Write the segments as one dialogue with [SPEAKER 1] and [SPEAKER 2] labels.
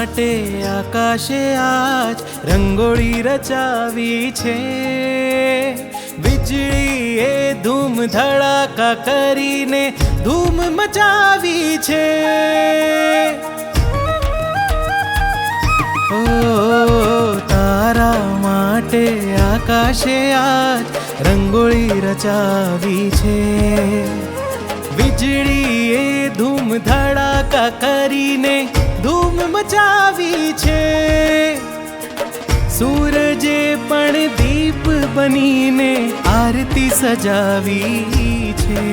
[SPEAKER 1] માટે આકાશે આજ રંગોળી રચાવી છે. વીજળીએ ધૂમ ધડાકા કરીને ધૂમ મચાવી છે. ઓ તારા માટે આકાશે આજ રંગોળી રચાવી છે. વીજળીએ ધૂમ ધડાકા કરીને ધૂમ મચાવી છે. સૂરજે પણ દીપ બનીને આરતી સજાવી છે.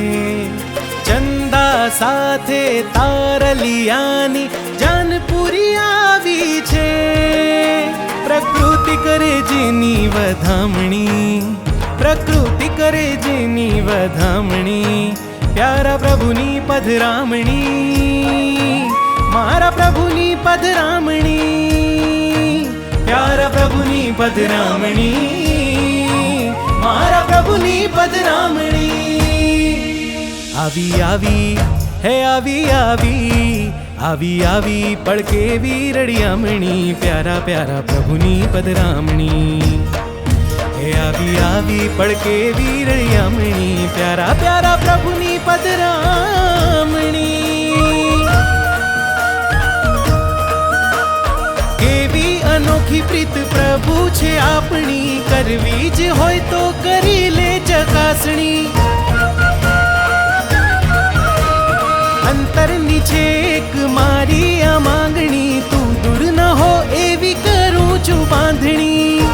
[SPEAKER 1] ચંદા સાથે તારલિયાની જાનપુરી આવી છે. પ્રકૃતિ કરે જેની વધામણી, પ્રકૃતિ કરે જેની વધામણી, પ્યારા પ્રભુની પધરામણી, મારા પ્રભુની પધરામણી, પ્યારા પ્રભુની પધરામણી, મારા પ્રભુની પધરામણી. આવી આવી હે આવી આવી આવી આવી પડકે વીરડિયામણી, પ્યારા પ્યારા પ્રભુની પધરામણી. હે આવી આવી પડકે વીરડિયામણી, પ્યારા પ્યારા પ્રભુની પધરામણી. કેવી અનોખી પ્રીત પ્રભુ છે આપણી, કરવી જ હોય તો કરી લે ચકાસણી. અંતરની છે એક મારી આ માંગણી, તું દૂર ન હો એવી કરું છું બાંધણી.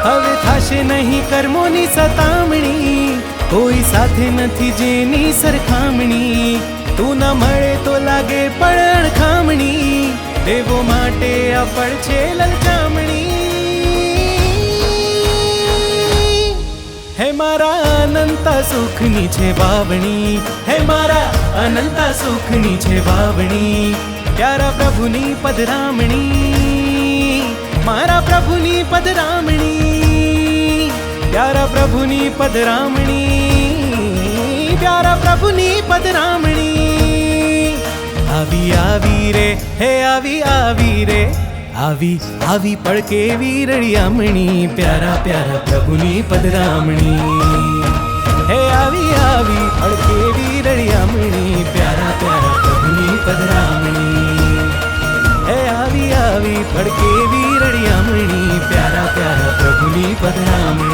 [SPEAKER 1] હવે થશે નહીં કર્મોની સતામણી, કોઈ સાથે નથી જેની સરખામણી. તું ન મળે તો લાગે પણ ખામણી, દેવો માટે આ પળ છે લલચામણી. હે મારા અનંત સુખની છે વાવણી, હે મારા અનંત સુખની છે વાવણી, પ્યારા પ્રભુની પધરામણી, મારા પ્રભુની પધરામણી, પ્યારા પ્રભુની પધરામણી, પ્યારા પ્રભુની પધરામણી. આવી આવી રે હે આવી આવી રે, આવી આવી પડકે વીરડિયામણી, પ્યારા પ્યારા પ્રભુની પધરામણી. હે આવી આવી પડકે વીરડિયામણી, પ્યારા પ્યારા પ્રભુની પધરામણી. હે આવી આવી પડકે વીરડિયામણી, પ્યારા પ્યારા પ્રભુની પધરામણી.